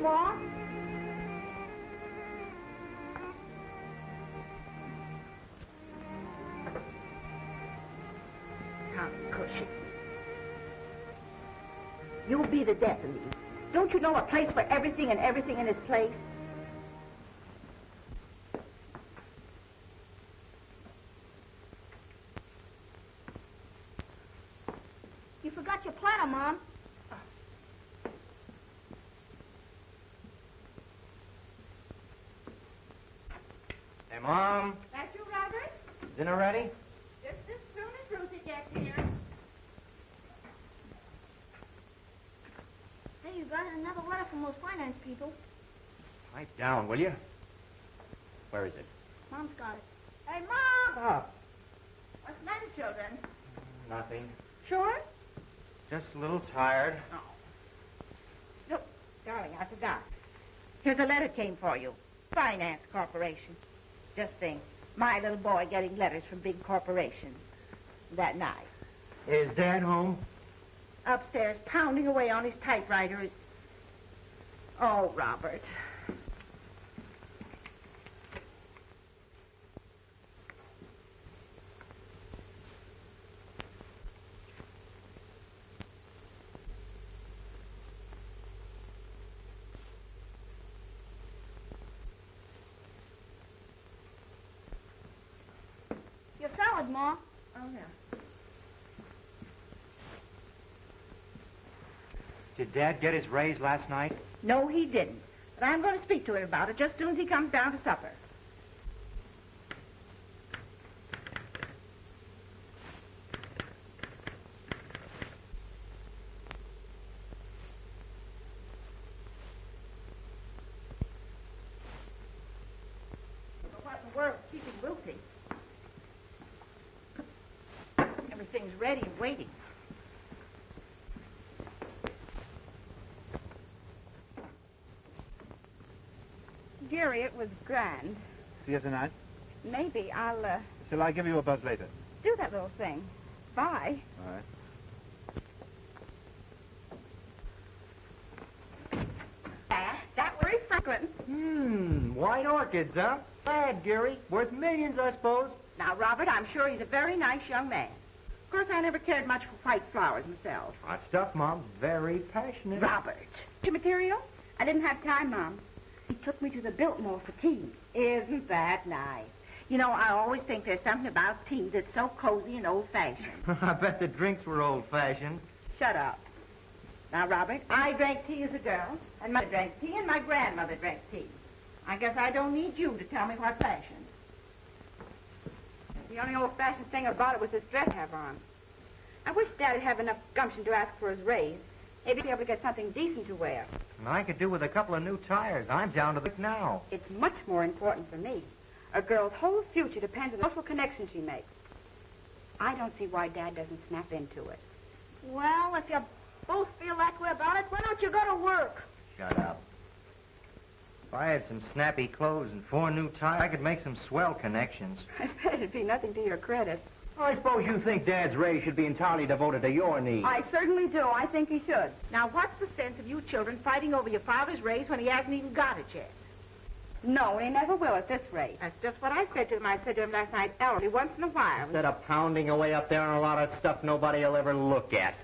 Ma? How cushy. You'll be the death of me. Don't you know a place for everything and everything in its place? You forgot your platter, Mom. Hey, Mom. That you, Robert? Dinner ready? Just as soon as Ruthie gets here. Hey, you got another letter from those finance people. Pipe down, will you? Where is it? Mom's got it. Hey, Mom! Stop. What's the matter, children? Nothing. Sure? Just a little tired. Oh. Look, darling, I forgot. Here's a letter came for you. Finance Corporation. Just think, my little boy getting letters from big corporations. That night. Is Dad home? Upstairs, pounding away on his typewriter. Oh, Robert. Your salad, Ma. Oh, yeah. Did Dad get his raise last night? No, he didn't. But I'm going to speak to him about it just as soon as he comes down to supper. What in the world is keeping Ruthie? Everything's ready and waiting. Jerry, it was grand. See you tonight. Maybe I'll Shall I give you a buzz later? do that little thing. Bye. All right. That was very fragrant. White orchids, huh? Glad, Gary. Worth millions, I suppose. Now, Robert, I'm sure he's a very nice young man. Of course, I never cared much for white flowers myself. Hot stuff, Mom. Very passionate. Robert. Your material? I didn't have time, Mom. He took me to the Biltmore for tea. Isn't that nice? You know, I always think there's something about tea that's so cozy and old-fashioned. I bet the drinks were old-fashioned. Shut up. Now, Robert, I drank tea as a girl, and Mother drank tea, and my grandmother drank tea. I guess I don't need you to tell me what's fashioned. The only old-fashioned thing about it was this dress I have on. I wish Dad'd have enough gumption to ask for his raise. Maybe be able to get something decent to wear. And I could do with a couple of new tires. I'm down to the now. It's much more important for me. A girl's whole future depends on the social connections she makes. I don't see why Dad doesn't snap into it. Well, if you both feel that way about it, why don't you go to work? Shut up. If I had some snappy clothes and 4 new tires, I could make some swell connections. I bet it'd be nothing to your credit. I suppose you think Dad's raise should be entirely devoted to your needs. I certainly do. I think he should. Now, what's the sense of you children fighting over your father's raise when he hasn't even got it yet? No, and he never will at this rate. That's just what I said to him. I said to him last night, Ellery, once in a while. Instead of pounding away up there on a lot of stuff nobody will ever look at.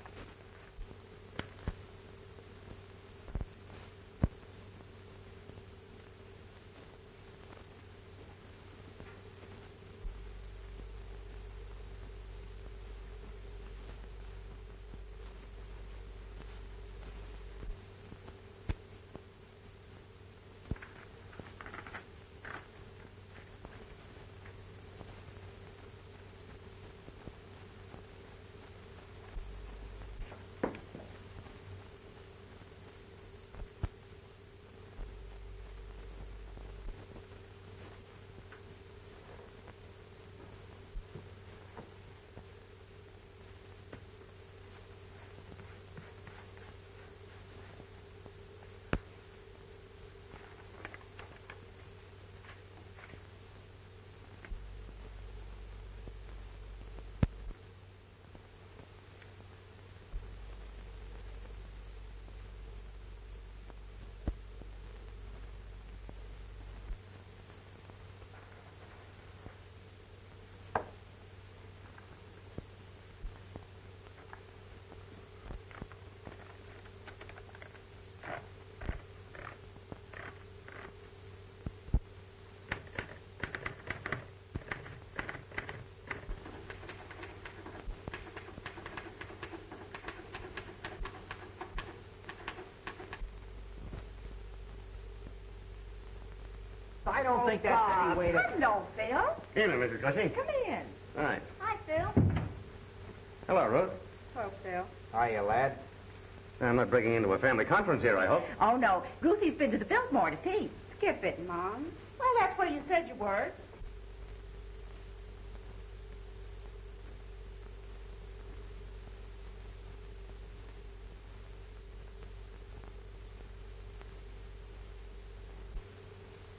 don't think that's any way to... Hello, Phil. Evening, Mrs. Gleason. Come in. Hi. Hi, Phil. Hello, Ruth. Hello, Phil. Hiya, lad. I'm not breaking into a family conference here, I hope. Oh, no. Goosey's been to the Biltmore to tea. Skip it, Mom. Well, that's where you said you were.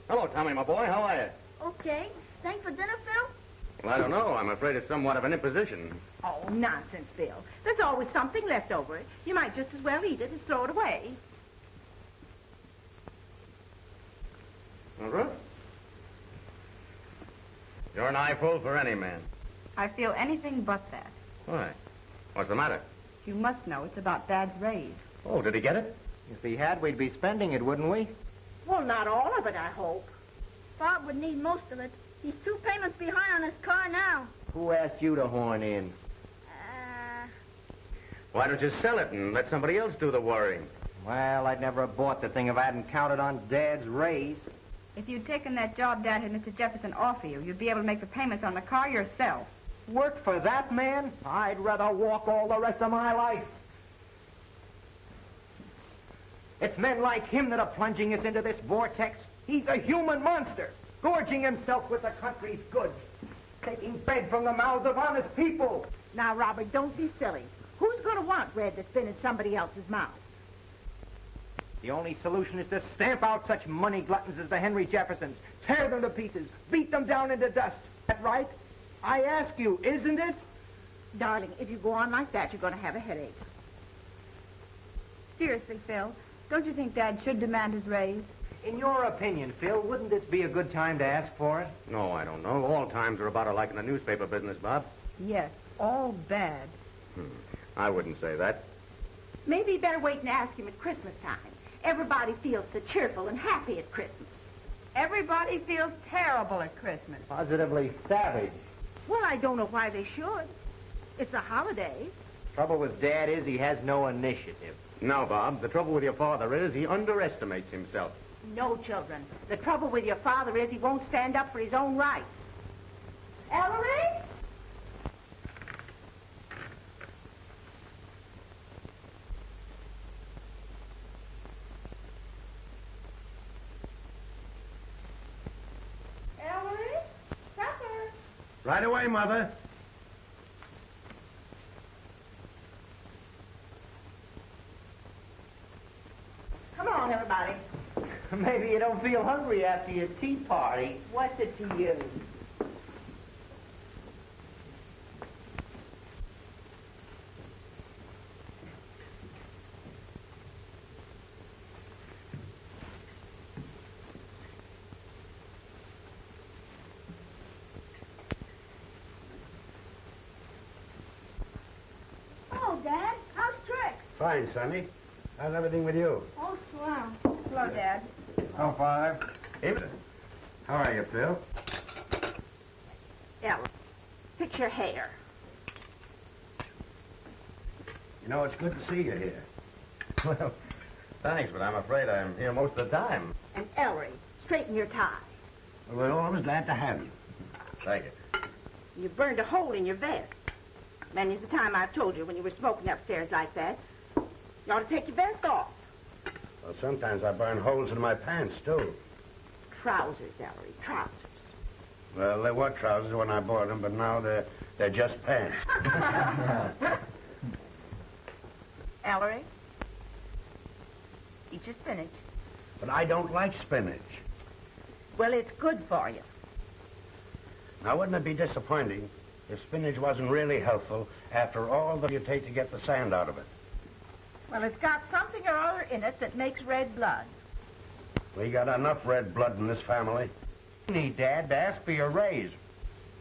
Hello, Tommy, my boy. How are you? Okay. Staying for dinner, Phil? Well, I don't know. I'm afraid it's somewhat of an imposition. Oh, nonsense, Phil. There's always something left over. You might just as well eat it as throw it away. Well, Ruth? You're an eyeful for any man. I feel anything but that. Why? What's the matter? You must know it's about Dad's raise. Oh, did he get it? If he had, we'd be spending it, wouldn't we? Well, not all of it, I hope. Bob would need most of it. He's 2 payments behind on his car now. Who asked you to horn in? Why don't you sell it and let somebody else do the worrying? Well, I'd never have bought the thing if I hadn't counted on Dad's raise. If you'd taken that job Dad had Mr. Jefferson offer you, you'd be able to make the payments on the car yourself. Work for that man? I'd rather walk all the rest of my life. It's men like him that are plunging us into this vortex. He's a human monster, gorging himself with the country's goods, taking bread from the mouths of honest people. Now, Robert, don't be silly. Who's going to want bread to spin in somebody else's mouth? The only solution is to stamp out such money gluttons as the Henry Jeffersons, tear them to pieces, beat them down into dust. That right? I ask you, isn't it? Darling, if you go on like that, you're going to have a headache. Seriously, Phil, don't you think Dad should demand his raise? In your opinion, Phil, wouldn't this be a good time to ask for it? No, I don't know. All times are about alike in the newspaper business, Bob. Yes, all bad. I wouldn't say that. Maybe you better wait and ask him at Christmas time. Everybody feels so cheerful and happy at Christmas. Everybody feels terrible at Christmas. Positively savage. Well, I don't know why they should. It's a holiday. Trouble with Dad is he has no initiative. No, Bob. The trouble with your father is he underestimates himself. No, children. The trouble with your father is he won't stand up for his own rights. Ellery? Ellery? Supper. Right away, Mother. Come on, everybody. Maybe you don't feel hungry after your tea party. What's it to you? Oh, Dad, how's Trix? Fine, Sonny. How's everything with you? Oh, swell. Hello, Dad. Oh, Father. Evening. How are you, Phil? Ella, fix your hair. You know, it's good to see you here. Well, thanks, but I'm afraid I'm here most of the time. And Ellery, straighten your tie. We're always glad to have you. Thank you. You burned a hole in your vest. Many's the time I've told you when you were smoking upstairs like that. You ought to take your vest off. Well, sometimes I burn holes in my pants, too. Trousers, Ellery, trousers. Well, they were trousers when I bought them, but now they're just pants. Ellery? Eat your spinach. But I don't like spinach. Well, it's good for you. Now, wouldn't it be disappointing if spinach wasn't really helpful after all that you take to get the sand out of it? Well, it's got something or other in it that makes red blood. We got enough red blood in this family. You need, Dad, to ask for your raise.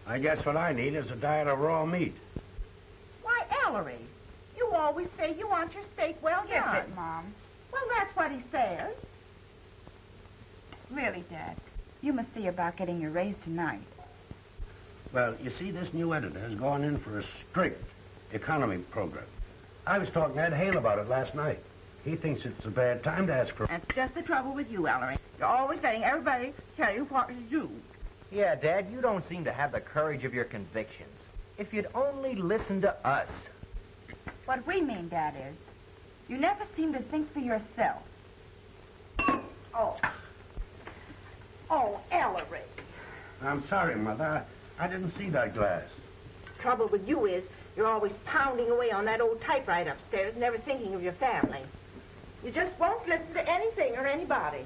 I guess what I need is a diet of raw meat. Why, Ellery, you always say you want your steak well Skip done. it, Mom. Well, that's what he says. Really, Dad, you must see about getting your raise tonight. Well, you see, this new editor has gone in for a strict economy program. I was talking to Ed Hale about it last night. He thinks it's a bad time to ask for... That's just the trouble with you, Ellery. You're always letting everybody tell you what to do. Yeah, Dad, you don't seem to have the courage of your convictions. If you'd only listen to us. What we mean, Dad, is you never seem to think for yourself. Oh, Ellery. I'm sorry, Mother. I didn't see that glass. Trouble with you is you're always pounding away on that old typewriter upstairs, never thinking of your family. You just won't listen to anything or anybody.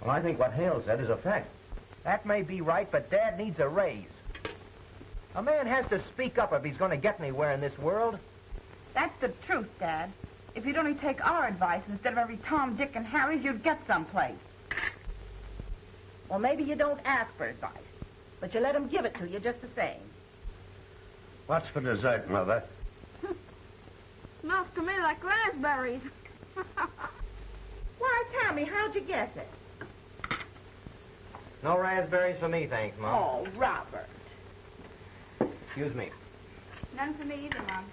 Well, I think what Hale said is a fact. That may be right, but Dad needs a raise. A man has to speak up if he's going to get anywhere in this world. That's the truth, Dad. If you'd only take our advice instead of every Tom, Dick, and Harry's, you'd get someplace. Well, maybe you don't ask for advice, but you let him give it to you just the same. What's for dessert, Mother? Smells to me like raspberries. Why, Tommy, how'd you guess it? No raspberries for me, thanks, Mom. Oh, Robert. Excuse me. None for me either, Mom.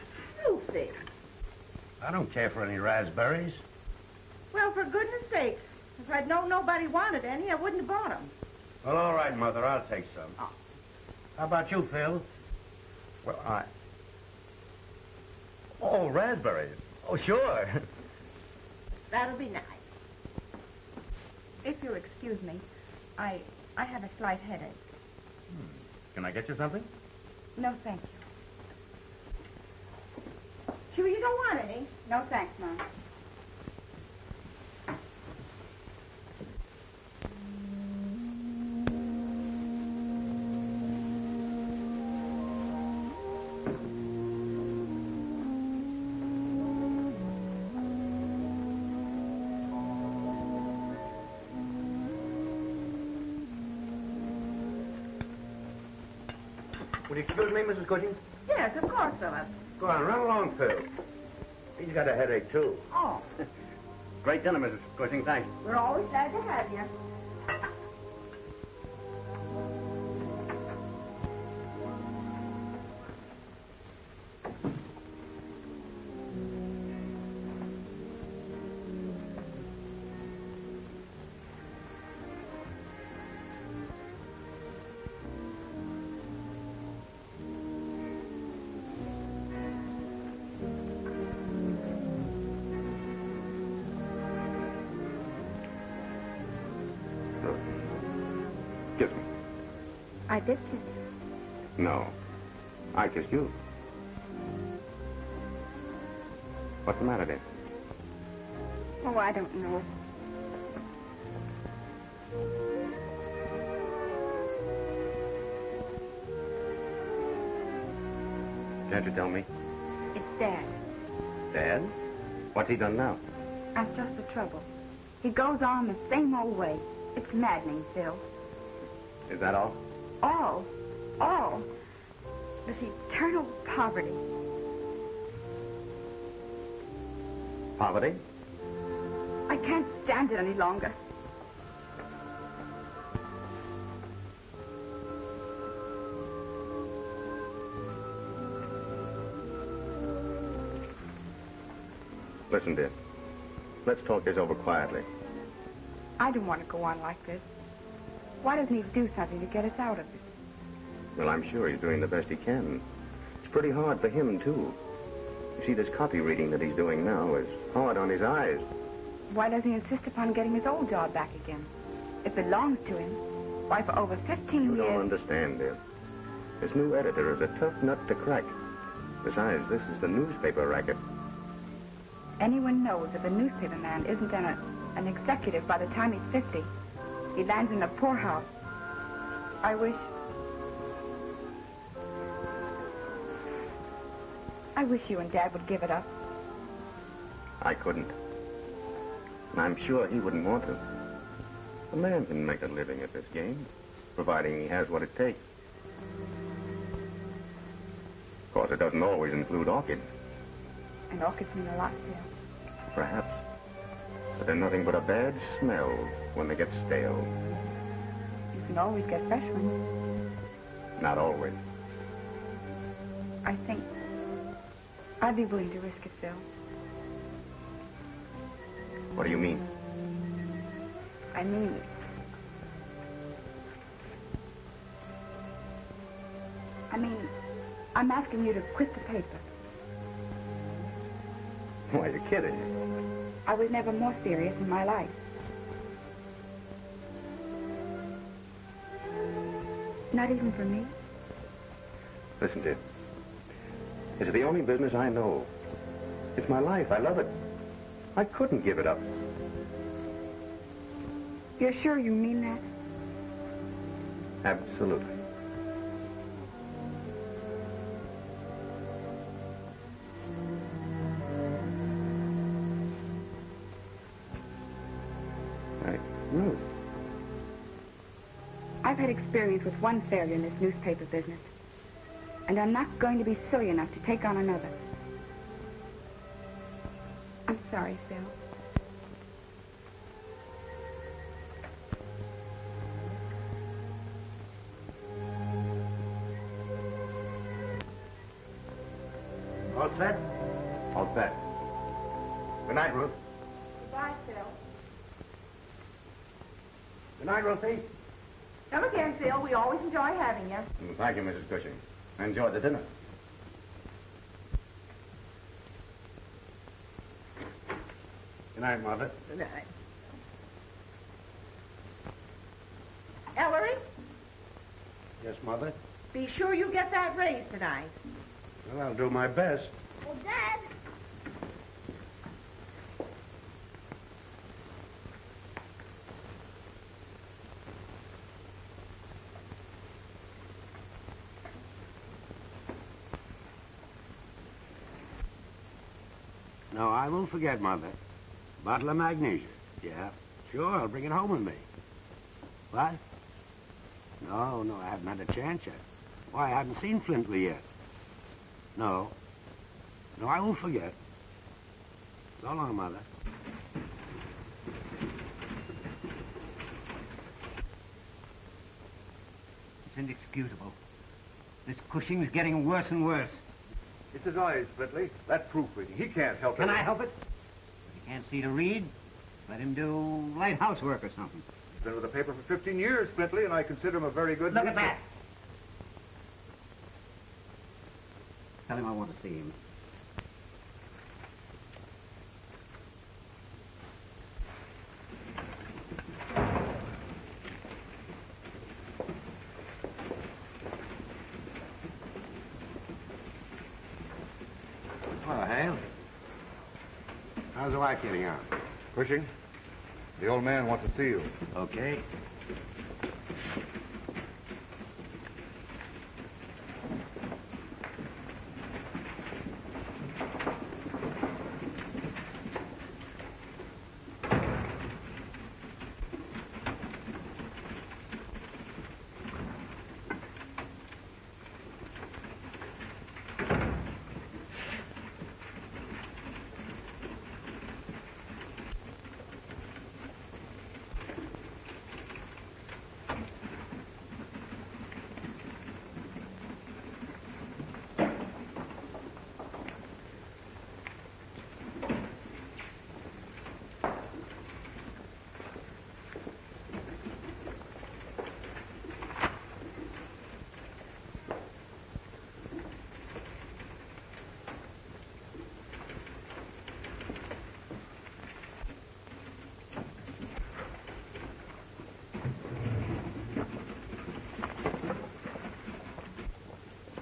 Lucy. I don't care for any raspberries. Well, for goodness sakes, if I'd known nobody wanted any, I wouldn't have bought them. Well, all right, Mother. I'll take some. Oh. How about you, Phil? Well, Oh, raspberries. Oh, sure. That'll be nice. If you'll excuse me, I have a slight headache. Can I get you something? No, thank you. Sure you don't want any? No, thanks, Mom. Will you excuse me, Mrs. Cushing? Yes, of course, Philip. Go on, run along, Phil. He's got a headache, too. Oh, Great dinner, Mrs. Cushing. Thanks. we're always glad to have you. Kiss me. I did kiss you. No. I kissed you. What's the matter, dear? Oh, I don't know. Can't you tell me? It's Dad. Dad? What's he done now? That's just the trouble. He goes on the same old way. It's maddening, Phil. Is that all? All. This eternal poverty. Poverty? I can't stand it any longer. Listen, dear. Let's talk this over quietly. I don't want to go on like this. Why doesn't he do something to get us out of it? Well, I'm sure he's doing the best he can. It's pretty hard for him, too. You see, this copy reading that he's doing now is hard on his eyes. Why doesn't he insist upon getting his old job back again? It belongs to him. Why, for over 15 You years... don't understand, dear. This new editor is a tough nut to crack. Besides, this is the newspaper racket. Anyone knows if a newspaper man isn't an executive by the time he's 50, he lands in a poorhouse. I wish you and Dad would give it up. I couldn't. And I'm sure he wouldn't want to. A man can make a living at this game, providing he has what it takes. Of course, it doesn't always include orchids. And orchids mean a lot to him. Perhaps. But they're nothing but a bad smell when they get stale. You can always get fresh ones. Not always. I think I'd be willing to risk it, Phil. What do you mean? I mean... I'm asking you to quit the paper. Why, you're kidding. I was never more serious in my life. Not even for me. Listen, dear. It's the only business I know. It's my life. I love it. I couldn't give it up. You're sure you mean that? Absolutely. Ruth. I've had experience with one failure in this newspaper business. And I'm not going to be silly enough to take on another. I'm sorry, Phil. All set? All set. Good night, Ruth. Goodbye, Phil. Good night, Ruthie. Come again, Phil. We always enjoy having you. Thank you, Mrs. Cushing. I enjoyed the dinner. Good night, Mother. Good night. Ellery, Yes, Mother? be sure you get that raise tonight. Well, I'll do my best. Well, Dad. No, I won't forget, Mother. Bottle of magnesia. Yeah, sure, I'll bring it home with me. What? No, I haven't had a chance yet. Why, I haven't seen Flintley yet. No, I won't forget. So long, Mother. It's inexcusable. This Cushing's getting worse and worse. It's his eyes, Flintley. That proofreading. He can't help it. Can I help it? If he can't see to read, let him do light housework or something. He's been with the paper for 15 years, Flintley, and I consider him a very good... Look at that. Tell him I want to see him. Well, Hale. How's the wife getting on? Cushing, the old man wants to see you. Okay.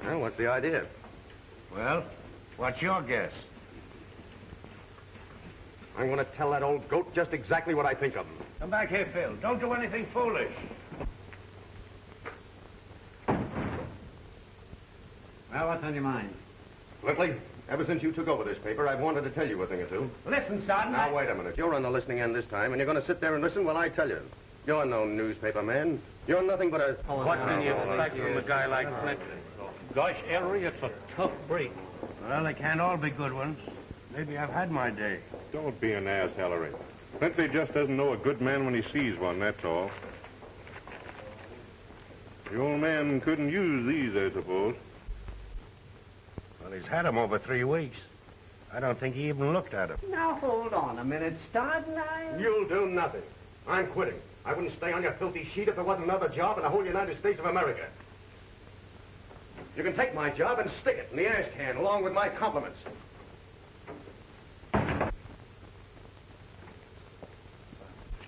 Well, what's the idea? Well, what's your guess? I'm going to tell that old goat just exactly what I think of him. Come back here, Phil. Don't do anything foolish. Well, what's on your mind? Flintley, ever since you took over this paper, I've wanted to tell you a thing or two. Listen, Sergeant. Now, wait a minute. You're on the listening end this time, and you're going to sit there and listen while I tell you. You're no newspaper man. You're nothing but a... What can you expect from a guy like Flintley? Gosh, Ellery, it's a tough break. Well, they can't all be good ones. Maybe I've had my day. Don't be an ass, Ellery. Flintley just doesn't know a good man when he sees one, that's all. The old man couldn't use these, I suppose. Well, he's had 'em over 3 weeks. I don't think he even looked at him. Now, hold on a minute, Stardline. You'll do nothing. I'm quitting. I wouldn't stay on your filthy sheet if there wasn't another job in the whole United States of America. You can take my job and stick it in the ash can along with my compliments.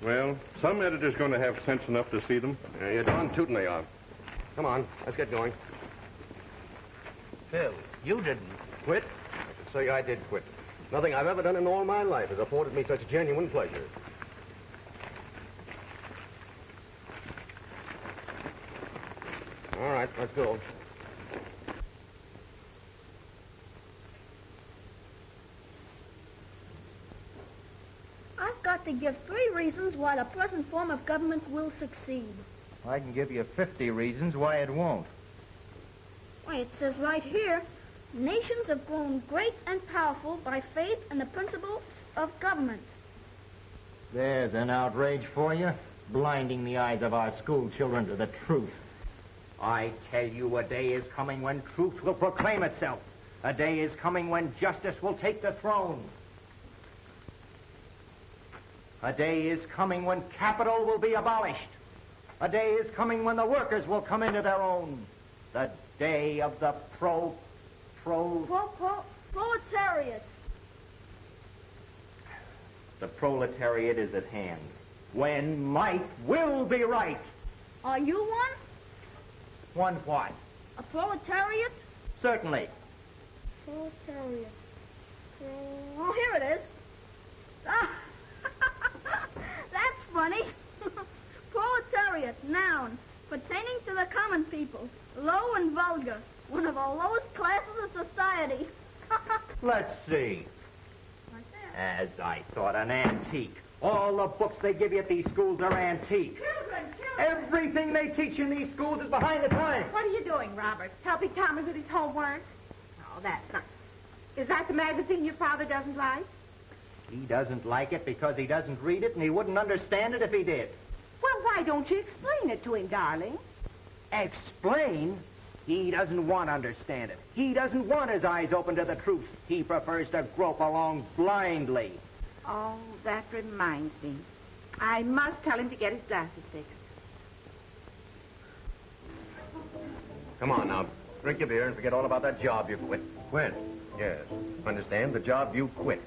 Well, some editor's going to have sense enough to see them. Yeah, you're darn tootin' they are. Come on, let's get going. Phil, you didn't. Quit? I should say I did quit. Nothing I've ever done in all my life has afforded me such genuine pleasure. All right, let's go. I've got to give 3 reasons why the present form of government will succeed. I can give you 50 reasons why it won't. Why, it says right here, nations have grown great and powerful by faith in the principles of government. There's an outrage for you, blinding the eyes of our school children to the truth. I tell you, a day is coming when truth will proclaim itself. A day is coming when justice will take the throne. A day is coming when capital will be abolished. A day is coming when the workers will come into their own. The day of the proletariat. The proletariat is at hand. When might will be right. Are you one? One what? A proletariat? Certainly. Proletariat. Oh, here it is. Ah, that's funny. Proletariat, noun, pertaining to the common people, low and vulgar, one of the lowest classes of society. Let's see. Right there. As I thought, an antique. All the books they give you at these schools are antique. Children! Everything they teach in these schools is behind the times. What are you doing, Robert? Helping Thomas with his homework? Oh, that's not... Is that the magazine your father doesn't like? He doesn't like it because he doesn't read it, and he wouldn't understand it if he did. Well, why don't you explain it to him, darling? Explain? He doesn't want to understand it. He doesn't want his eyes open to the truth. He prefers to grope along blindly. Oh, that reminds me. I must tell him to get his glasses fixed. Come on now. Drink your beer and forget all about that job you quit. Quit? Yes. Understand? The job you quit.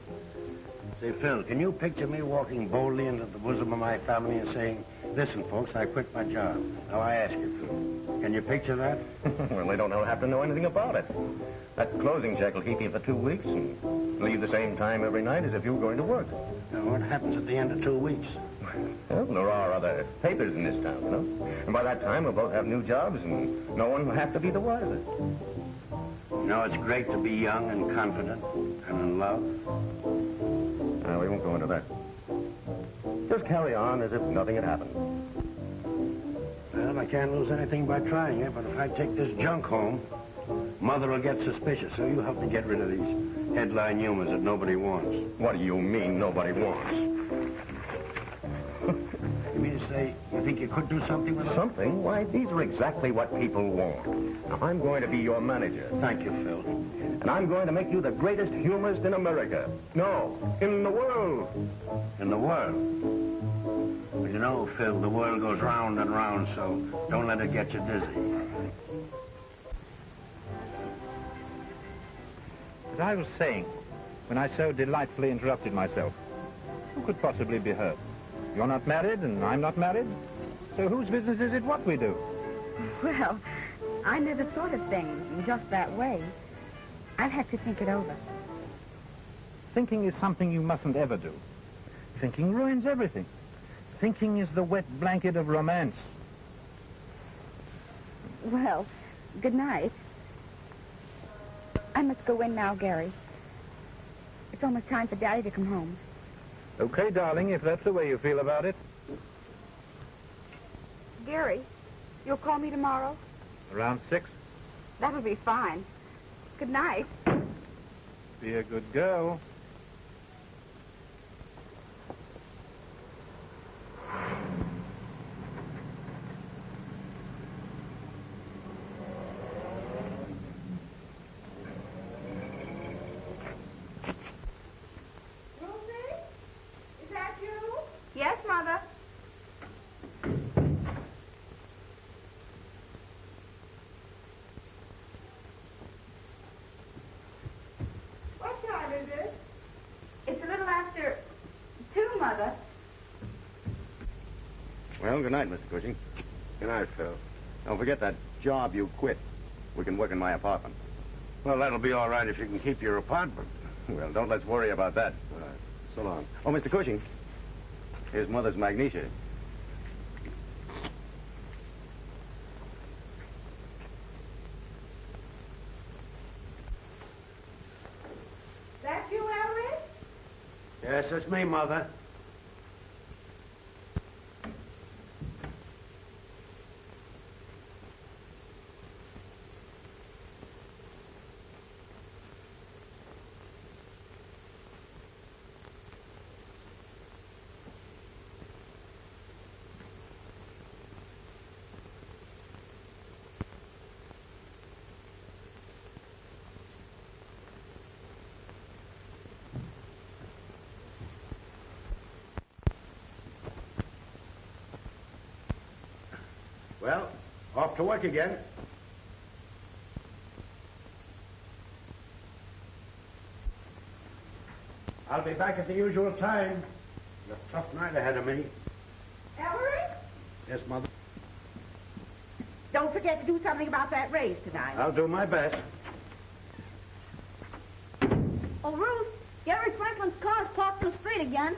Say, Phil, can you picture me walking boldly into the bosom of my family and saying, listen, folks, I quit my job. Now, I ask you, Phil, can you picture that? Well, they don't have to know anything about it. That closing check will keep you for 2 weeks and leave the same time every night as if you were going to work. Now, what happens at the end of 2 weeks? Well, there are other papers in this town, you know. And by that time, we'll both have new jobs and no one will have to be the wiser. You know, it's great to be young and confident and in love. No, we won't go into that. Just carry on as if nothing had happened. Well, I can't lose anything by trying it, but if I take this junk home, Mother will get suspicious, so you help me get rid of these headline humors that nobody wants. What do you mean nobody wants? You mean to say you think you could do something with them? Something? Why, these are exactly what people want. Now, I'm going to be your manager. Thank you, Phil. And I'm going to make you the greatest humorist in America. No, in the world. In the world? Well, you know, Phil, the world goes round and round, so don't let it get you dizzy. As I was saying, when I so delightfully interrupted myself, who could possibly be hurt? You're not married, and I'm not married. So whose business is it what we do? Well, I never thought of things in just that way. I'll have to think it over. Thinking is something you mustn't ever do. Thinking ruins everything. Thinking is the wet blanket of romance. Well, good night. I must go in now, Gary. It's almost time for Daddy to come home. Okay, darling, if that's the way you feel about it. Gary, you'll call me tomorrow? Around 6. That'll be fine. Good night. Be a good girl. Well, good night, Mr. Cushing. Good night, Phil. Don't forget that job you quit. We can work in my apartment. Well, that'll be all right if you can keep your apartment. Well, don't let's worry about that. So long. Oh, Mr. Cushing, here's Mother's magnesia. That you, Ellery? Yes, it's me, Mother. Well, off to work again. I'll be back at the usual time. It's a tough night ahead of me. Ellery? Yes, Mother? Don't forget to do something about that raise tonight. I'll do my best. Oh, Ruth, Gary Franklin's car's parked in the street again.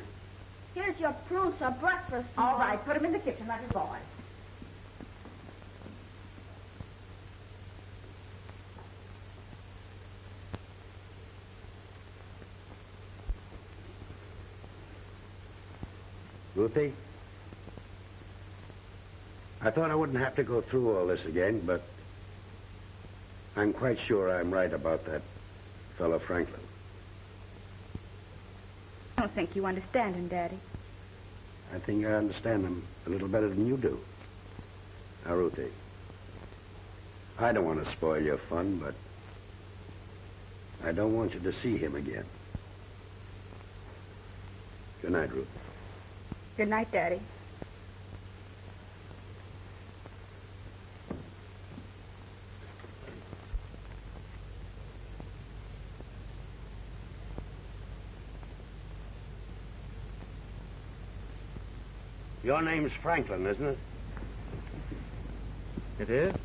Here's your prunes for breakfast. All right, put them in the kitchen like a boy. Ruthie? I thought I wouldn't have to go through all this again, but I'm quite sure I'm right about that fellow Franklin. I don't think you understand him, Daddy. I think I understand him a little better than you do. Now, Ruthie, I don't want to spoil your fun, but I don't want you to see him again. Good night, Ruth. Good night, Daddy. Your name's Franklin, isn't it? It is?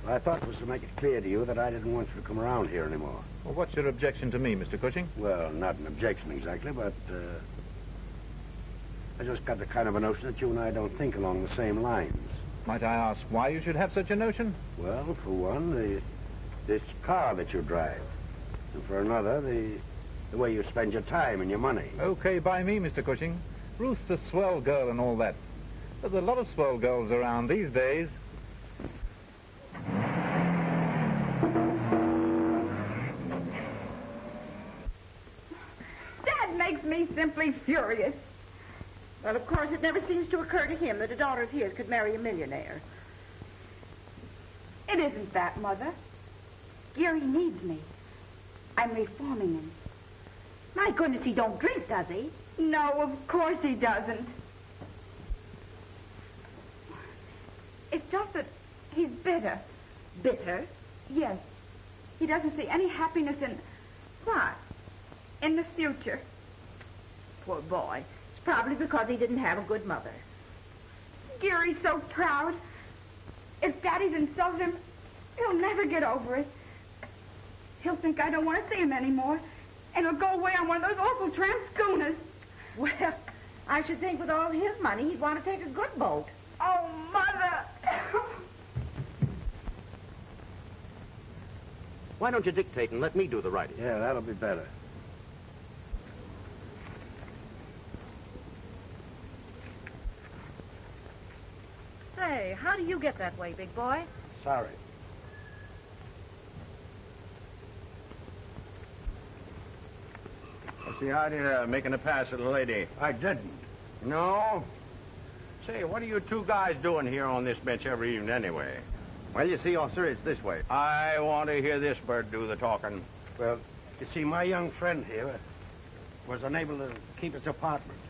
Well, I thought it was to make it clear to you that I didn't want you to come around here anymore. Well, what's your objection to me, Mr. Cushing? Well, not an objection exactly, but I just got the kind of a notion that you and I don't think along the same lines. Might I ask why you should have such a notion? Well, for one, this car that you drive. And for another, the way you spend your time and your money. Okay by me, Mr. Cushing. Ruth's a swell girl and all that. There's a lot of swell girls around these days. Dad makes me simply furious. Well, of course, it never seems to occur to him that a daughter of his could marry a millionaire. It isn't that, Mother. Gary needs me. I'm reforming him. My goodness, he don't drink, does he? No, of course he doesn't. It's just that he's bitter. Bitter? Yes. He doesn't see any happiness in... What? In the future. Poor boy. It's probably because he didn't have a good mother. Gary's so proud. If Daddy's insulted him, he'll never get over it. He'll think I don't want to see him anymore, and he'll go away on one of those awful tramp schooners. Well, I should think with all his money, he'd want to take a good boat. Oh, Mother! Why don't you dictate and let me do the writing? Yeah, that'll be better. Say, how do you get that way, big boy? Sorry. What's the idea of making a pass at a lady? I didn't. No? Say, what are you two guys doing here on this bench every evening anyway? Well, you see, officer, it's this way. I want to hear this bird do the talking. Well, you see, my young friend here was unable to keep his apartment.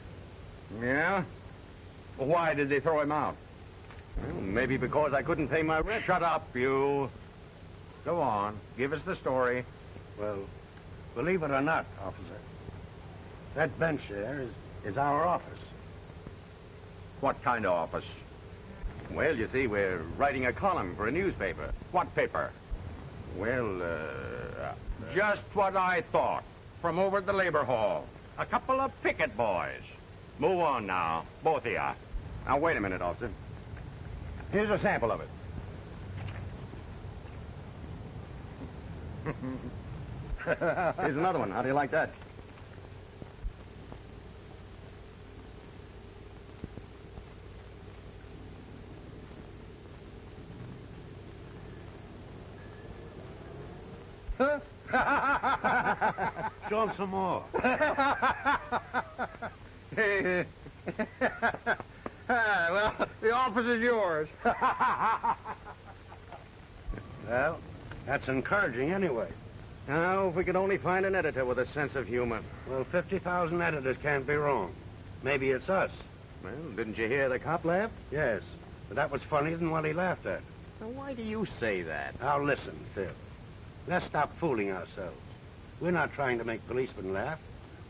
Yeah? Well, why did they throw him out? Well, maybe because I couldn't pay my rent. Shut up, you. Go on. Give us the story. Well, believe it or not, officer, that bench there is our office. What kind of office? Well, you see, we're writing a column for a newspaper. What paper? Well, just what I thought. From over at the labor hall. A couple of picket boys. Move on now, both of you. Now, wait a minute, officer. Here's a sample of it. Here's another one. How do you like that? Show him some more. Well, the office is yours. Well, that's encouraging anyway. Now, if we could only find an editor with a sense of humor. Well, 50,000 editors can't be wrong. Maybe it's us. Well, didn't you hear the cop laugh? Yes, but that was funnier than what he laughed at. Now, why do you say that? Now, listen, Phil. Let's stop fooling ourselves. We're not trying to make policemen laugh.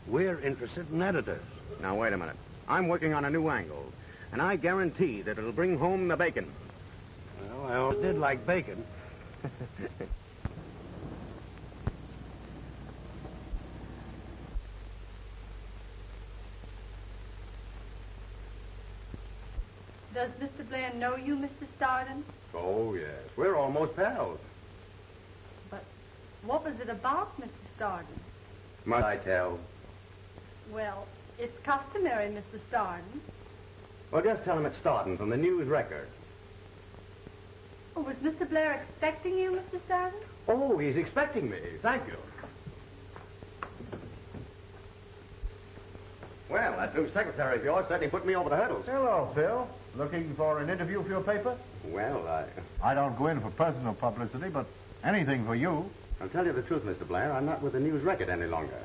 We're interested in editors. Now, wait a minute. I'm working on a new angle, and I guarantee that it'll bring home the bacon. Well, I always did like bacon. Does Mr. Blair know you, Mr. Stardon? Oh, yes. We're almost pals. But what was it about, Mr. Stardon? Must I tell? Well, it's customary, Mr. Stardon. Well, just tell him it's Stoughton from the News Record. Oh, was Mr. Blair expecting you, Mr. Stardon? Oh, he's expecting me. Thank you. Well, that new secretary of yours certainly put me over the hurdles. Hello, Phil. Looking for an interview for your paper? Well, I don't go in for personal publicity, but anything for you. I'll tell you the truth, Mr. Blair. I'm not with the News Record any longer.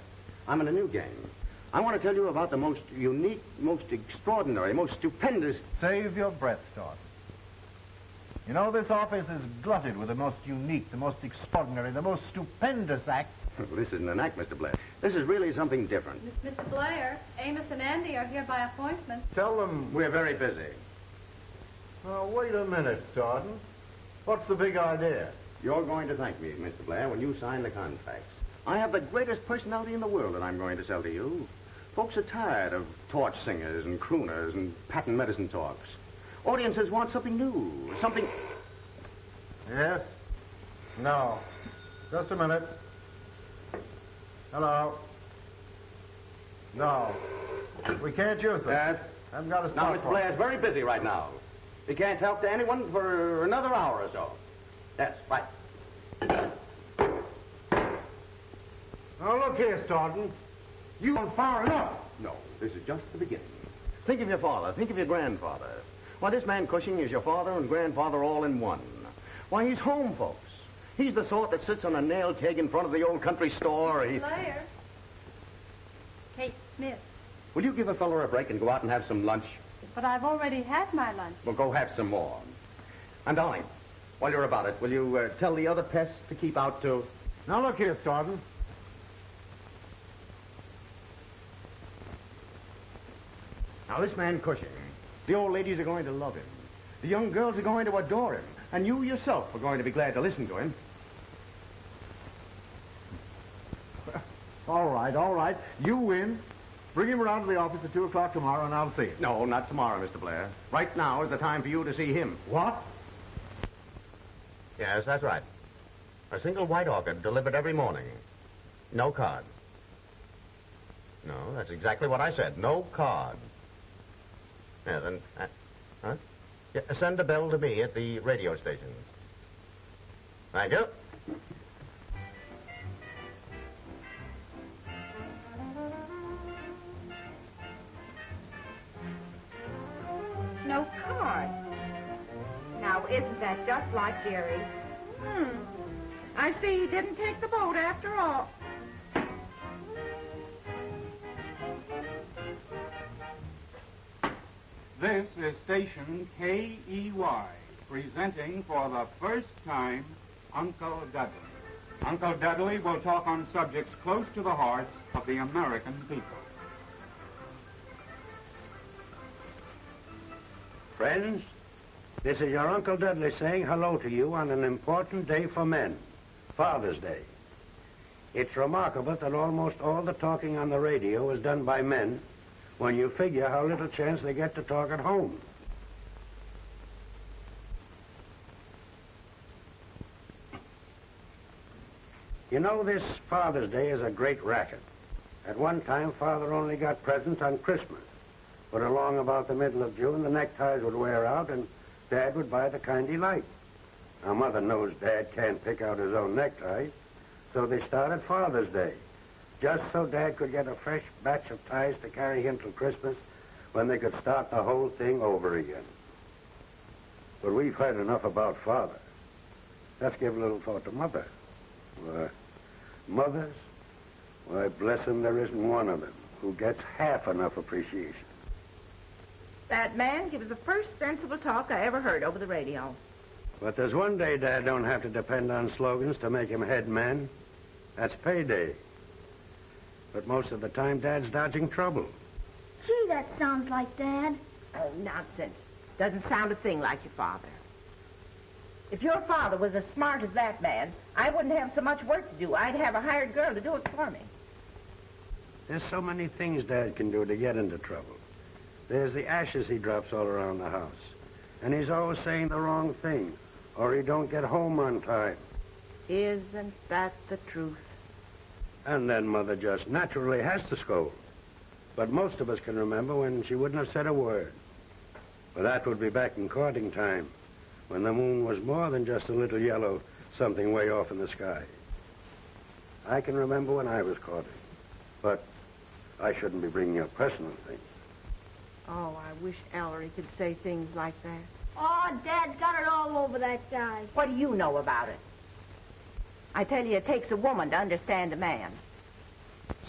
I'm in a new game. I want to tell you about the most unique, most extraordinary, most stupendous... Save your breath, Stoughton. You know, this office is glutted with the most unique, the most extraordinary, the most stupendous act. This isn't an act, Mr. Blair. This is really something different. Mr. Blair, Amos and Andy are here by appointment. Tell them... We're very busy. Oh, wait a minute, Stoughton. What's the big idea? You're going to thank me, Mr. Blair, when you sign the contracts. I have the greatest personality in the world that I'm going to sell to you. Folks are tired of torch singers and crooners and patent medicine talks. Audiences want something new, something... Yes? No. Just a minute. Hello? No. We can't use them. Yes? I've got a Now, spot Mr. Blair's very busy right now. He can't help to anyone for another hour or so. Yes, right. Now, look here, Stoughton. You went far enough. No, this is just the beginning. Think of your father. Think of your grandfather. Why, this man Cushing is your father and grandfather all in one. Why, he's home, folks. He's the sort that sits on a nail keg in front of the old country store. Blair. Kate Smith. Will you give a fellow a break and go out and have some lunch? But I've already had my lunch. Well, go have some more. And, darling, while you're about it, will you tell the other pests to keep out, too? Now, look here, Stoughton. Now, this man Cushing, the old ladies are going to love him. The young girls are going to adore him. And you yourself are going to be glad to listen to him. All right. You win. Bring him around to the office at 2 o'clock tomorrow, and I'll see him. No, not tomorrow, Mr. Blair. Right now is the time for you to see him. What? Yes, that's right. A single white orchid delivered every morning. No card. No, that's exactly what I said. No card. Yeah, then... huh? Yeah, send a bill to me at the radio station. Thank you. No card. Now, isn't that just like Gary? I see he didn't take the boat after all. This is station KEY, presenting for the first time Uncle Dudley. Uncle Dudley will talk on subjects close to the hearts of the American people. Friends, This is your Uncle Dudley saying hello to you on an important day for men, Father's Day. It's remarkable that almost all the talking on the radio is done by men when you figure how little chance they get to talk at home. You know, this Father's Day is a great racket. At one time, Father only got presents on Christmas. But along about the middle of June, the neckties would wear out and Dad would buy the kind he liked. Now, Mother knows Dad can't pick out his own neckties, so they started Father's Day, just so Dad could get a fresh batch of ties to carry him till Christmas when they could start the whole thing over again. But we've heard enough about Father. Let's give a little thought to Mother. Mothers, why, bless them, there isn't one of them who gets half enough appreciation. That man gives the first sensible talk I ever heard over the radio. But there's one day Dad don't have to depend on slogans to make him head man. That's payday. But most of the time, Dad's dodging trouble. Gee, that sounds like Dad. Oh, nonsense. Doesn't sound a thing like your father. If your father was as smart as that man, I wouldn't have so much work to do. I'd have a hired girl to do it for me. There's so many things Dad can do to get into trouble. There's the ashes he drops all around the house. And he's always saying the wrong thing, or he don't get home on time. Isn't that the truth? And then Mother just naturally has to scold. But most of us can remember when she wouldn't have said a word. But that would be back in courting time, when the moon was more than just a little yellow something way off in the sky. I can remember when I was courting. But I shouldn't be bringing up personal things. Oh, I wish Ellery could say things like that. Oh, Dad's got it all over that guy. What do you know about it? I tell you, it takes a woman to understand a man.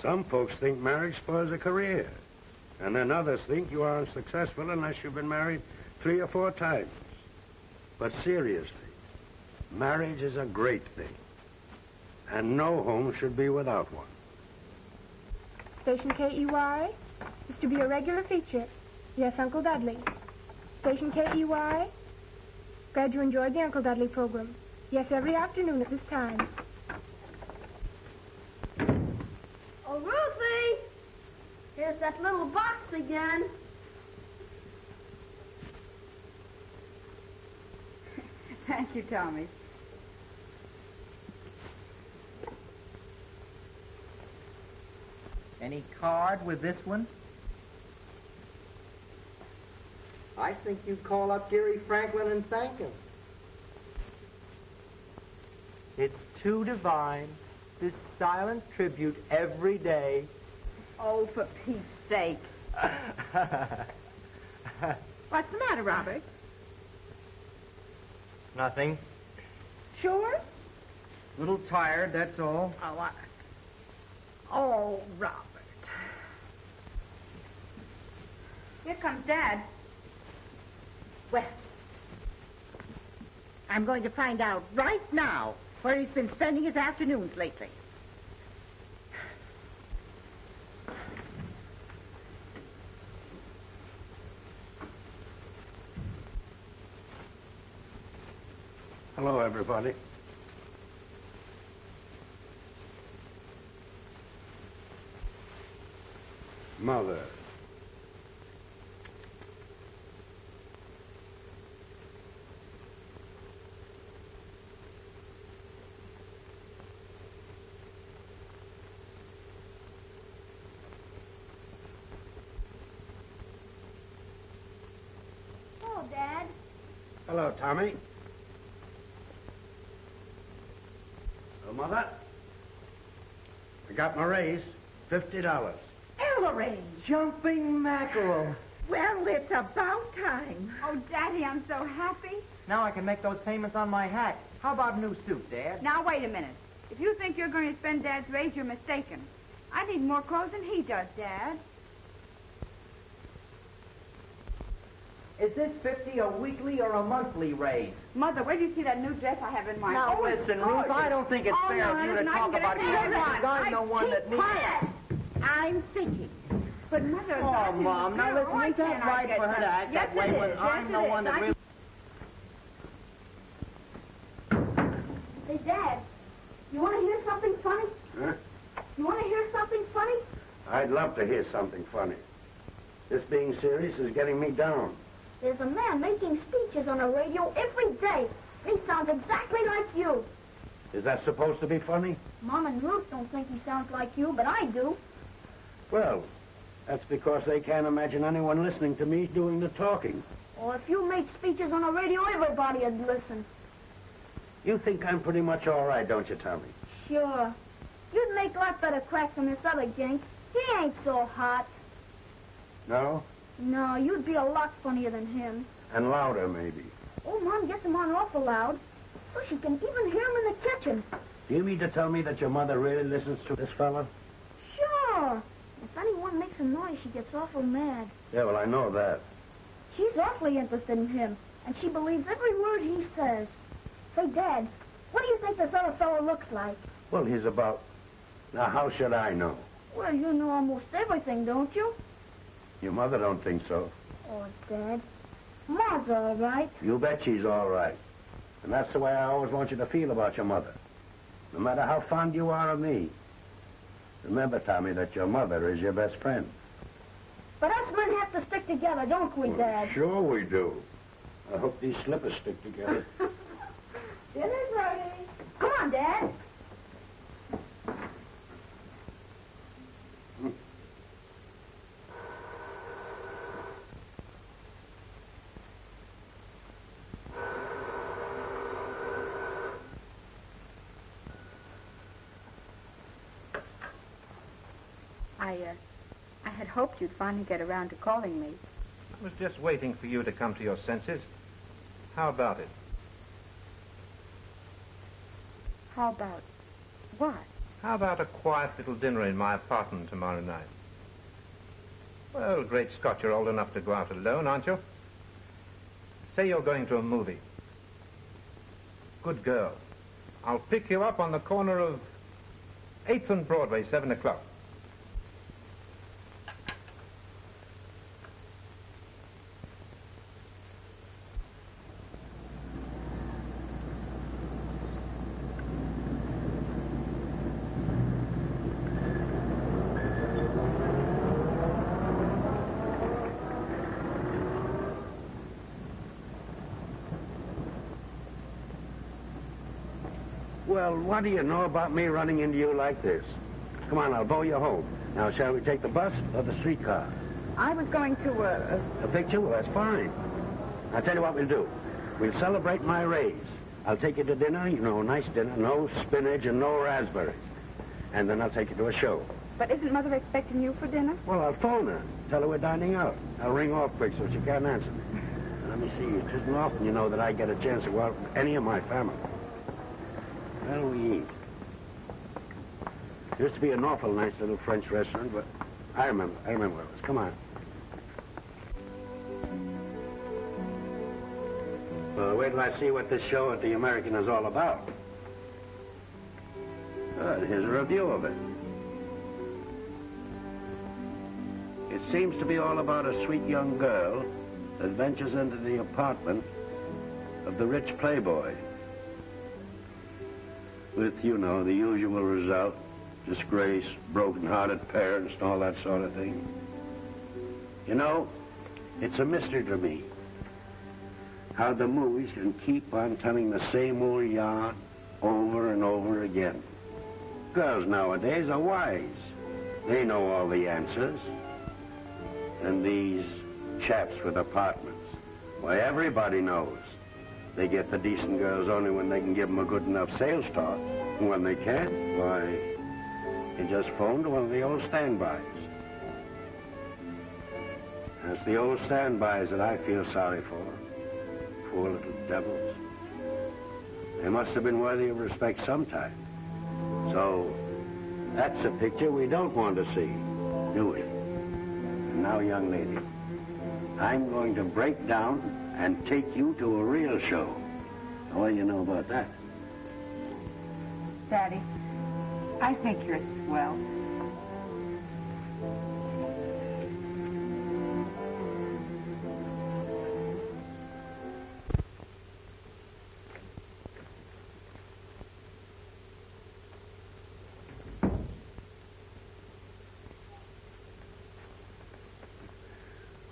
Some folks think marriage spoils a career. And then others think you aren't successful unless you've been married 3 or 4 times. But seriously, marriage is a great thing. And no home should be without one. Station KEY is to be a regular feature. Yes, Uncle Dudley. Station KEY. Glad you enjoyed the Uncle Dudley program. Yes, every afternoon at this time. Oh, Ruthie! Here's that little box again. Thank you, Tommy. Any card with this one? I think you'd call up Jerry Franklin and thank him. It's too divine, this silent tribute every day. Oh, for Pete's sake. What's the matter, Robert? Nothing. Sure? A little tired, that's all. Oh, Robert. Here comes Dad. Well, I'm going to find out right now where he's been spending his afternoons lately. Hello, everybody. Mother. Hello, Dad. Hello, Tommy. Mother, I got my raise, $50. Ellery! Jumping mackerel. Well, it's about time. Oh, Daddy, I'm so happy. Now I can make those payments on my hat. How about a new suit, Dad? Now, wait a minute. If you think you're going to spend Dad's raise, you're mistaken. I need more clothes than he does, Dad. Is this 50 a weekly or a monthly raise? Mother, where do you see that new dress I have in mind? Now, Oh, it's listen, Ruth, gorgeous. I don't think it's Oh, fair no, of you to listen, I talk can get about a it. thing I want. I'm the one that needs... Quiet! I'm thinking. But, Mother... Oh, Mom, now listen, ain't that right for her to act that way when I'm the one that really... Dad, you want to hear something funny? Huh? You want to hear something funny? I'd love to hear something funny. This being serious is getting me down. There's a man making speeches on the radio every day. He sounds exactly like you. Is that supposed to be funny? Mom and Ruth don't think he sounds like you, but I do. Well, that's because they can't imagine anyone listening to me doing the talking. Or if you made speeches on the radio, everybody would listen. You think I'm pretty much all right, don't you, Tommy? Sure. You'd make a lot better cracks than this other gink. He ain't so hot. No? No, you'd be a lot funnier than him. And louder, maybe. Oh, Mom gets him on awful loud. So she can even hear him in the kitchen. Do you mean to tell me that your mother really listens to this fella? Sure. If anyone makes a noise, she gets awful mad. Yeah, well, I know that. She's awfully interested in him, and she believes every word he says. Say, Dad, what do you think this other fellow looks like? Well, he's about... Now, how should I know? Well, you know almost everything, don't you? Your mother don't think so. Oh, Dad. Ma's all right. You bet she's all right. And that's the way I always want you to feel about your mother. No matter how fond you are of me. Remember, Tommy, that your mother is your best friend. But us men have to stick together, don't we, Dad? Sure we do. I hope these slippers stick together. Dinner's ready. Come on, Dad. I had hoped you'd finally get around to calling me. I was just waiting for you to come to your senses. How about it? How about what? How about a quiet little dinner in my apartment tomorrow night? Well, great Scott, you're old enough to go out alone, aren't you? Say you're going to a movie. Good girl. I'll pick you up on the corner of 8th and Broadway, 7 o'clock. Well, what do you know about me running into you like this? Come on, I'll bow you home. Now, shall we take the bus or the streetcar? I was going to, A picture? Well, that's fine. I'll tell you what we'll do. We'll celebrate my raise. I'll take you to dinner, you know, a nice dinner, no spinach and no raspberries. And then I'll take you to a show. But isn't Mother expecting you for dinner? Well, I'll phone her. Tell her we're dining out. I'll ring off quick so she can't answer. Let me see. It isn't often, you know, that I get a chance to go out with any of my family. Where do we eat? Used to be an awful nice little French restaurant, but I remember where it was. Come on. Well, wait till I see what this show at the American is all about. Good, here's a review of it. It seems to be all about a sweet young girl that ventures into the apartment of the rich playboy. With, you know, the usual result, disgrace, broken-hearted parents, and all that sort of thing. You know, it's a mystery to me how the movies can keep on telling the same old yarn over and over again. Girls nowadays are wise. They know all the answers. And these chaps with apartments, why, everybody knows. They get the decent girls only when they can give them a good enough sales talk. And when they can't, why, you just phone to one of the old standbys. And it's the old standbys that I feel sorry for. Poor little devils. They must have been worthy of respect sometime. So, that's a picture we don't want to see, do we? And now, young lady, I'm going to break down and take you to a real show. What do you know about that? Daddy, I think you're swell.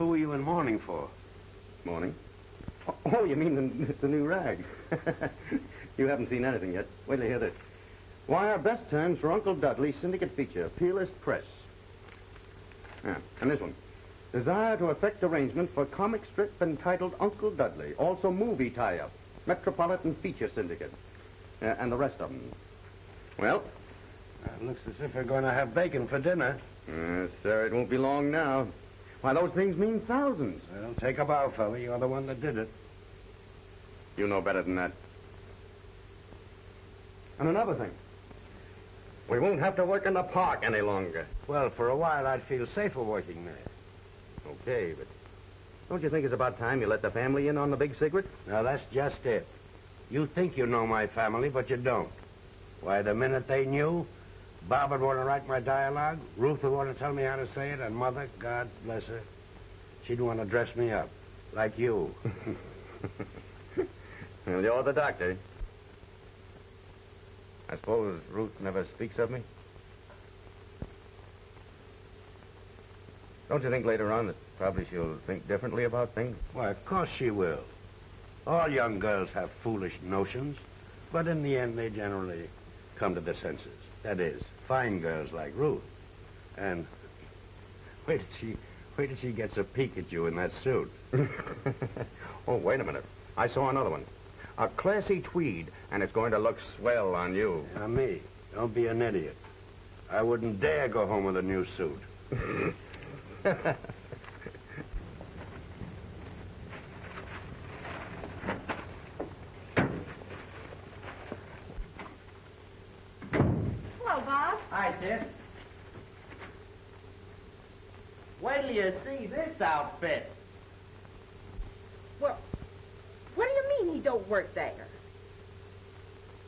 Who are you in mourning for? Morning. Oh, you mean the new rag? You haven't seen anything yet. Wait till you hear this. Why, our best terms for Uncle Dudley's syndicate feature, Peerless Press. Yeah, and this one. Desire to effect arrangement for comic strip entitled Uncle Dudley. Also movie tie-up. Metropolitan Feature Syndicate. And the rest of them. Well? It looks as if we're going to have bacon for dinner. Yes, sir, it won't be long now. Why, those things mean thousands. Well, take a bow, fella. You're the one that did it. You know better than that. And another thing. We won't have to work in the park any longer. Well, for a while, I'd feel safer working there. Okay, but don't you think it's about time you let the family in on the big secret? Now, that's just it. You think you know my family, but you don't. Why, the minute they knew, Bob would want to write my dialogue, Ruth would want to tell me how to say it, and Mother, God bless her, she'd want to dress me up, like you. Well, you're the doctor. I suppose Ruth never speaks of me? Don't you think later on that probably she'll think differently about things? Why, of course she will. All young girls have foolish notions, but in the end they generally come to their senses. That is, fine girls like Ruth. And wait till she gets a peek at you in that suit. Oh, wait a minute. I saw another one. A classy tweed, and it's going to look swell on you. Now, me. Don't be an idiot. I wouldn't dare go home with a new suit. Hello, Bob. Hi, Sis. Wait till you see this outfit. Well, what do you mean he don't work there?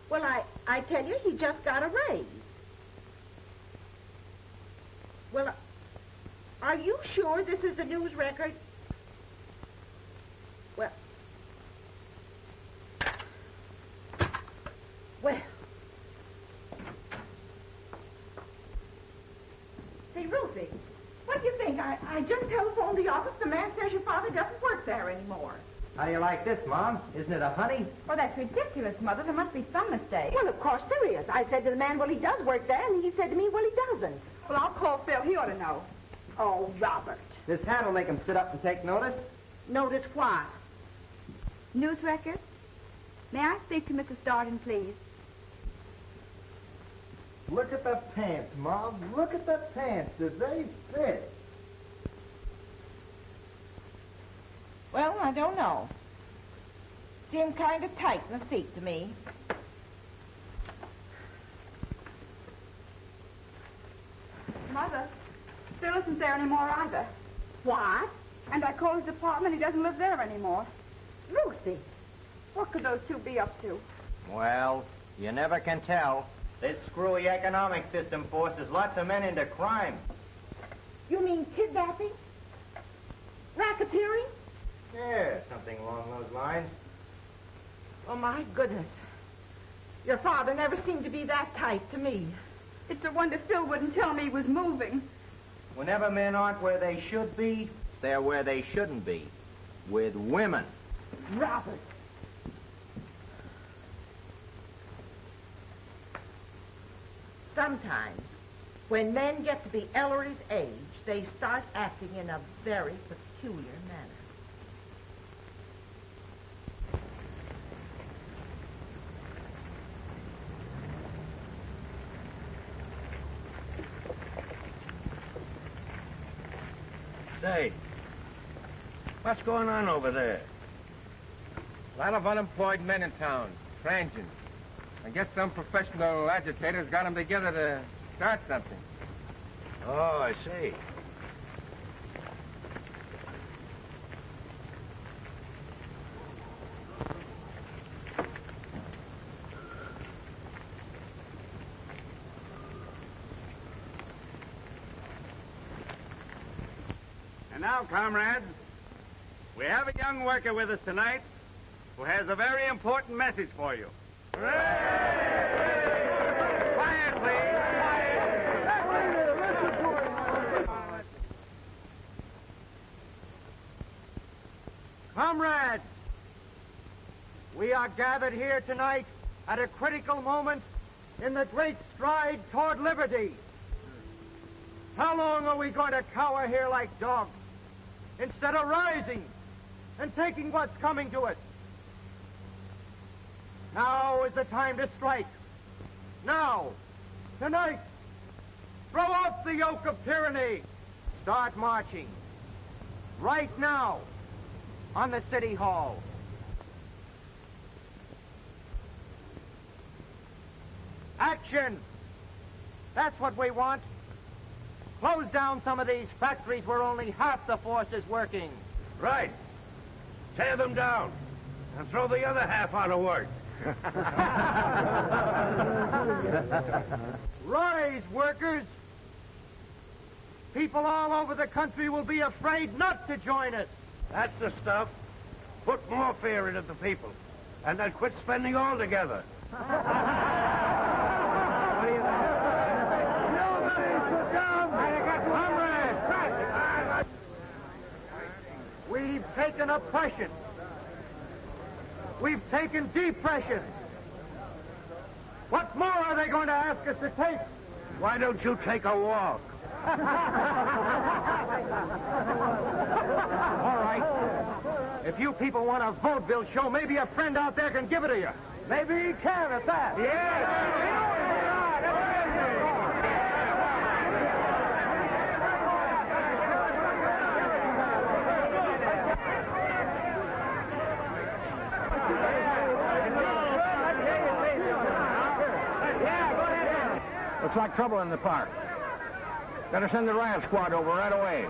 Well, I tell you, he just got a raise. Well, are you sure this is the news record? Well, Say, Ruthie, what do you think? I just telephoned the office. The man says your father doesn't work there anymore. How do you like this, Mom? Isn't it a honey? Well, that's ridiculous, Mother. There must be some mistake. well, of course there is. I said to the man, well, he does work there, and he said to me, well, he doesn't. Well, I'll call Phil. He ought to know. Oh, Robert. This hat will make him sit up and take notice. Notice what? News record? May I speak to Mrs. Darden, please? Look at the pants, Mom. Look at the pants. Do they fit? Well, I don't know. Seem kind of tight in the seat to me. Mother, Phil isn't there anymore either. What? And I called his apartment. He doesn't live there anymore. Lucy. What could those two be up to? Well, you never can tell. This screwy economic system forces lots of men into crime. You mean kidnapping? Racketeering? Yeah, something along those lines. Oh, my goodness. Your father never seemed to be that tight to me. It's a wonder Phil wouldn't tell me he was moving. Whenever men aren't where they should be, they're where they shouldn't be. With women. Robert. Sometimes, when men get to be Ellery's age, they start acting in a very peculiar manner. Say, what's going on over there? A lot of unemployed men in town, transients. I guess some professional agitators got them together to start something. Oh, I see. And now, comrades, we have a young worker with us tonight who has a very important message for you. Quiet, please. Quiet. Comrades, we are gathered here tonight at a critical moment in the great stride toward liberty. How long are we going to cower here like dogs instead of rising and taking what's coming to us? Now is the time to strike. Now, tonight, throw off the yoke of tyranny. Start marching. Right now, on the City Hall. Action! That's what we want. Close down some of these factories where only half the force is working. Right. Tear them down and throw the other half out of work. Rise, workers! People all over the country will be afraid not to join us. That's the stuff. Put more fear into the people, and they'll quit spending altogether. We've taken oppression. We've taken depression. What more are they going to ask us to take? Why don't you take a walk? All right. If you people want a vote, Bill, show maybe a friend out there can give it to you. Maybe he can at that. Looks like trouble in the park. Better send the riot squad over right away.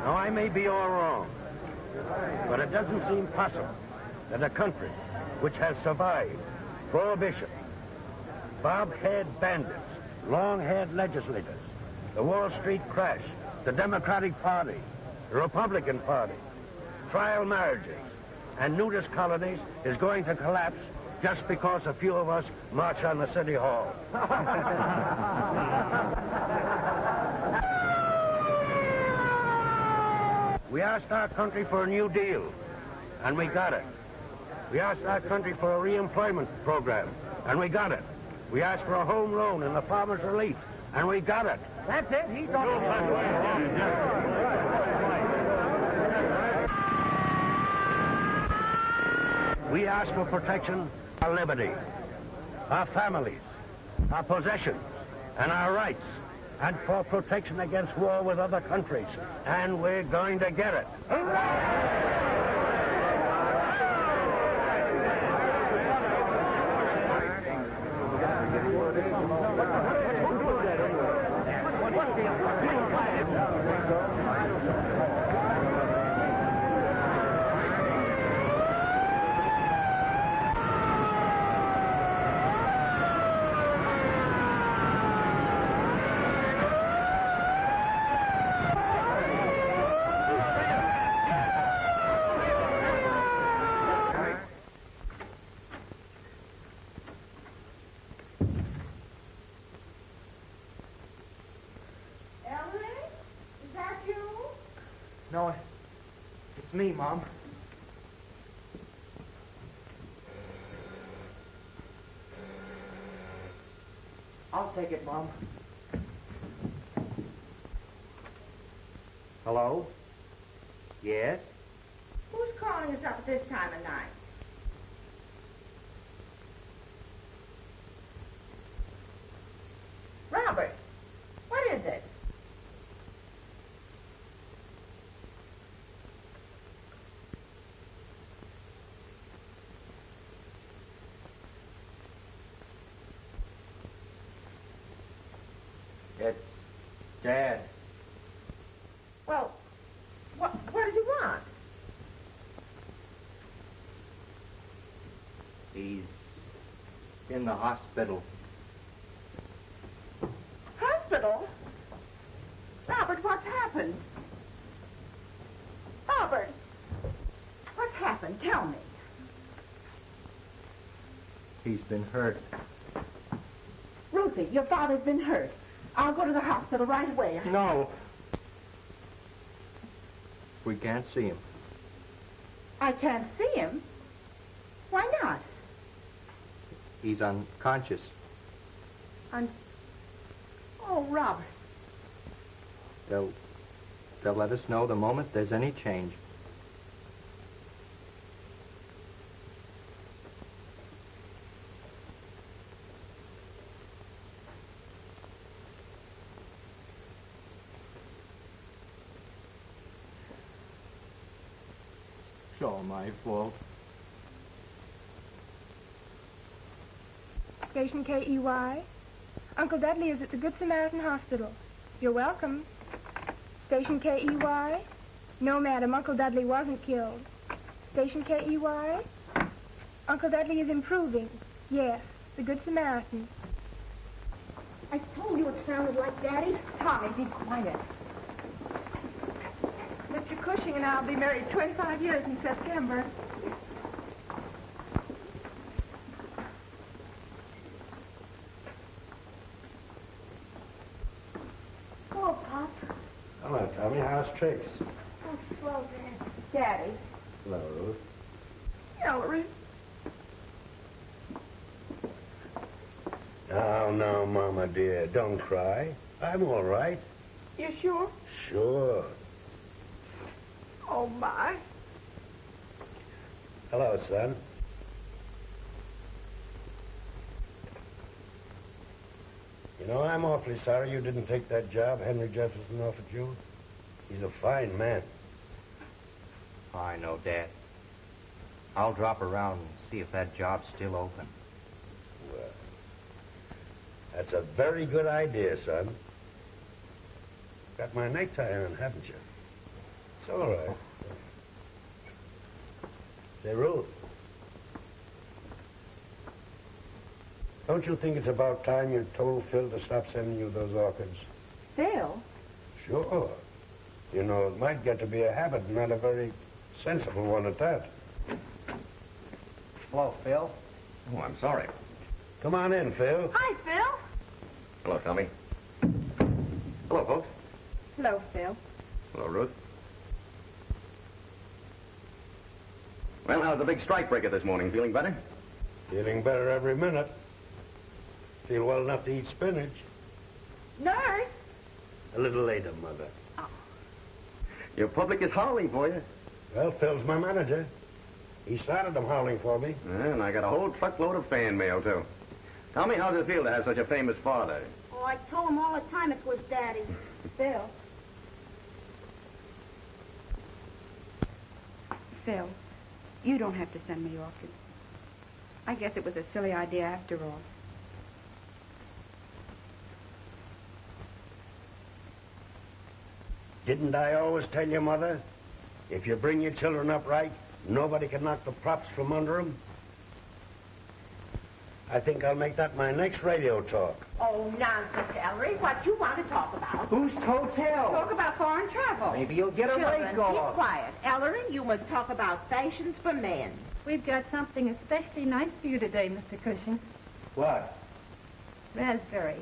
Now, I may be all wrong, but it doesn't seem possible that a country which has survived prohibition, bob-head bandits, long-haired legislators, the Wall Street crash, the Democratic Party, the Republican Party, trial marriages, and nudist colonies is going to collapse just because a few of us march on the City Hall. We asked our country for a New Deal, and we got it. We asked our country for a reemployment program, and we got it. We asked for a home loan and the farmer's relief, and we got it. That's it. He's on We asked for protection, our liberty, our families, our possessions, and our rights, and for protection against war with other countries. And we're going to get it. No, it's me, Mom. I'll take it, Mom. Hello? Yes? Who's calling us up at this time of night? Robert, what is it? It's Dad. Well, what does he want? He's in the hospital. Hospital? Robert, what's happened? happened? Tell me. He's been hurt. Ruthie, your father's been hurt. I'll go to the hospital right away. No. We can't see him. I can't see him? Why not? He's unconscious. Oh, Robert. They'll let us know the moment there's any change. It's all my fault. Station KEY. Uncle Dudley is at the Good Samaritan Hospital. You're welcome. Station KEY. No, madam, Uncle Dudley wasn't killed. Station KEY. Uncle Dudley is improving. Yes, the Good Samaritan. I told you it sounded like Daddy. Tommy, be quiet. Mr. Cushing and I'll be married 25 years in September. Hello, Pop. Hello, Tommy. How's Trix? Oh, slow, Dad. Daddy. Hello, Ruth. Ellery. Oh, no, Mama, dear. Don't cry. I'm all right. You sure? Sure. Oh, my. Hello, son. You know, I'm awfully sorry you didn't take that job Henry Jefferson offered you. He's a fine man. I know, Dad. I'll drop around and see if that job's still open. Well, that's a very good idea, son. Got my necktie on, haven't you? It's all right. Say, Ruth. Don't you think it's about time you told Phil to stop sending you those orchids? Phil? Sure. You know, it might get to be a habit, not a very sensible one at that. Hello, Phil. Oh, I'm sorry. Come on in, Phil. Hi, Phil. Hello, Tommy. Hello, folks. Hello, Phil. Hello, Ruth. Well, how's the big strikebreaker this morning? Feeling better? Feeling better every minute. Feel well enough to eat spinach. Nurse. A little later, Mother. Your public is howling for you. Well, Phil's my manager. He started them howling for me. And I got a whole truckload of fan mail, too. Tell me, how does it feel to have such a famous father? Oh, I told him all the time it was Daddy. Phil. Phil, you don't have to send me orchids. I guess it was a silly idea after all. Didn't I always tell you, Mother? If you bring your children up right, nobody can knock the props from under them. I think I'll make that my next radio talk. Oh, nonsense, Ellery. What you want to talk about? Whose hotel? Talk about foreign travel. Maybe you'll get a Children, rake keep off. quiet. Ellery, you must talk about fashions for men. We've got something especially nice for you today, Mr. Cushing. What? Raspberries.